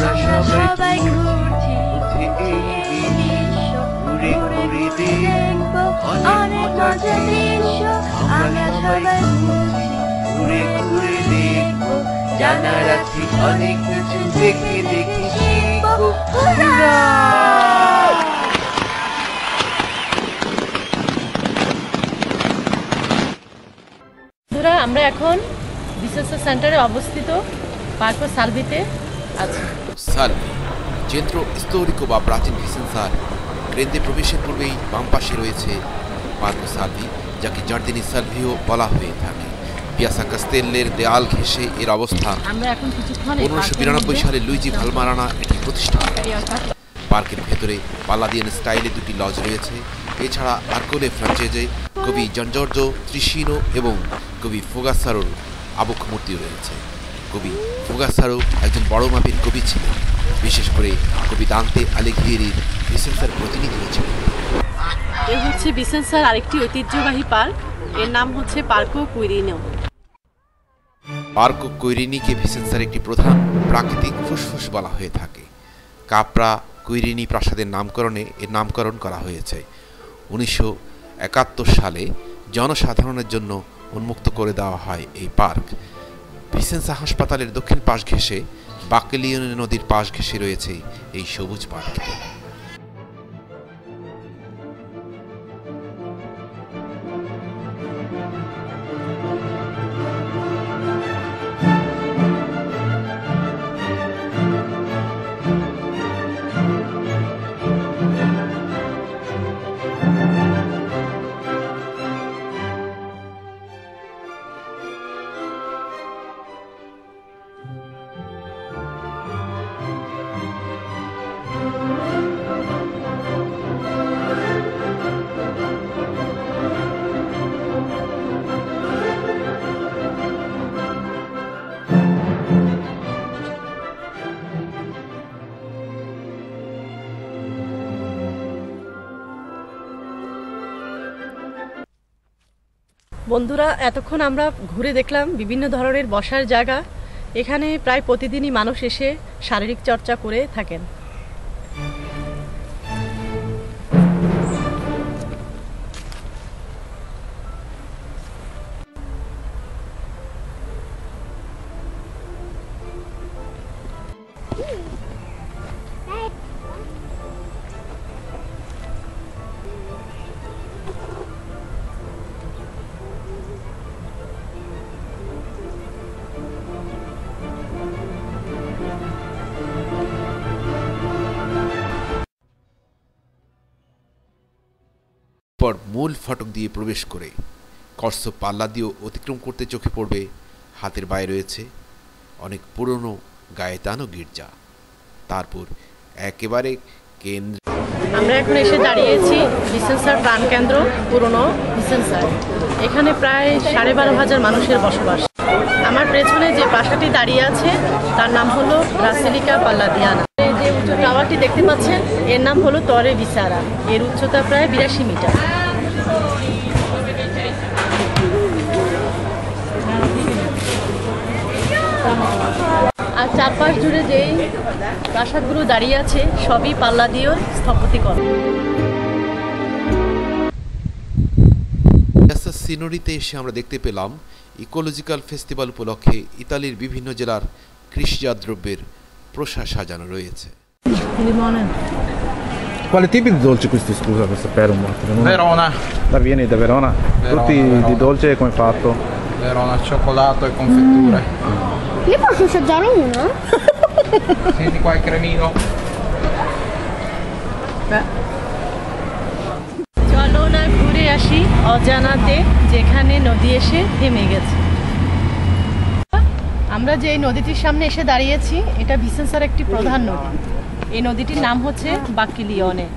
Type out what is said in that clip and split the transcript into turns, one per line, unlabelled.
আমরা সবাই ঘুরছি এই বিশ্ব, ঘুরে ঘুরে দেখব অনেক মজার দৃশ্য। আমরা সবাই ঘুরছি ঘুরে ঘুরে দেখব, জানার আছে অনেক কিছু, দেখে দেখে শিখব।
বন্ধুরা, আমরা এখন বিসেন্সা সেন্টারে অবস্থিত পার্কো সালভিতে আছি।
সালভি centro storico বা প্রাচীন ভিসেন্সার কেন্দ্রে প্রবেশের পূর্বেই বাম পাশে রয়েছে পার্কো সালভি, যাকে জার্দিনি সালভিও বলা হয়ে থাকে। পিয়াসা কাস্তেল্লের দেয়াল ঘেঁষে এর অবস্থান।
আমরা এখন কিছুক্ষণ
1592 সালে লুইজি ভালমারানা এটি প্রতিষ্ঠা করেন। পার্কের ভেতরে পাল্লাদিয়ান স্টাইলে দুটি লজ রয়েছে। এছাড়া আর্কোলে ফ্রাঞ্চেজে কবি জনজর্জো ত্রিশিনো এবং কবি ফোগাসারোর আবক্ষ মূর্তি রয়েছে। কবি ফোগাসারো একজন বড় মাপের কবি ছিলেন, বিশেষ করে কবি দান্তে আলিঘিয়েরির ভিসেন্সার প্রতিনিধি ছিলেন।
এ হচ্ছে ভিসেন্সার আরেকটি ঐতিহ্যবাহী পার্ক, এর নাম হচ্ছে পার্কো কুইরিনো।
পার্কো কুইরিনিকে ভিসেন্সার একটি প্রধান প্রাকৃতিক ফুসফুস বলা হয়ে থাকে। কাপ্রা কুইরিনি প্রাসাদের নামকরণে এর নামকরণ করা হয়েছে। 1971 সালে জনসাধারণের জন্য উন্মুক্ত করে দেওয়া হয় এই পার্ক। ভিসেন্সা হাসপাতালের দক্ষিণ পাশ ঘেঁষে বাকেলিওনে নদীর পাশ ঘেঁষে রয়েছে এই সবুজ পার্কটি।
বন্ধুরা, এতক্ষণ আমরা ঘুরে দেখলাম বিভিন্ন ধরনের বসার জায়গা। এখানে প্রায় প্রতিদিনই মানুষ এসে শারীরিক চর্চা করে থাকেন।
পর মূল ফটক দিয়ে প্রবেশ করে কর্সো পাল্লাদিও অতিক্রম করতে চোখে পড়বে হাতের বাইরে রয়েছে অনেক পুরনো গায়েতানো গির্জা। তারপর একেবারে কেন্দ্র
আমরা এখন এসে দাঁড়িয়েছি ভিসেন্সার প্রাণকেন্দ্র পুরনো ভিসেন্সার। এখানে প্রায় 12,500 মানুষের বসবাস। আমার পেছনে যে বাসাটি দাঁড়িয়ে আছে তার নাম হলো ব্রাসিলিকা পাল্লাদিয়ানা। যে উঁচু টাওয়ারটি দেখতে পাচ্ছেন এর নাম হলো তরে ভিসারা। এর উচ্চতা প্রায় 82 মিটার। আর চারপাশ জুড়ে যেই প্রাসাদগুলো দাঁড়িয়ে আছে সবই পাল্লাদিও স্থাপত্যিকরণ।
সিনোরিতে এসে আমরা দেখতে পেলাম ইকোলজিক্যাল ফেস্টিভ্যাল উপলক্ষে ইতালির বিভিন্ন জেলার কৃষিজাত দ্রব্যের প্রসাদ সাজানো রয়েছে।
Quali tipi di dolci questi, scusa, per sapere un attimo?
Verona.
Vieni da Verona? Tutti
Verona.
di dolce come fatto?
Verona, cioccolato e confetture.
Io posso assaggiare uno?
Senti qua il cremino.
চলো না ঘুরে আসি অজানাতে, যেখানে নদী এসে থেমে গেছে। আমরা যে নদীটির সামনে এসে দাঁড়িয়েছি এটা ভিসেন্সার একটি প্রধান নদী। এই নদীটির নাম হচ্ছে বাকিলিওনে।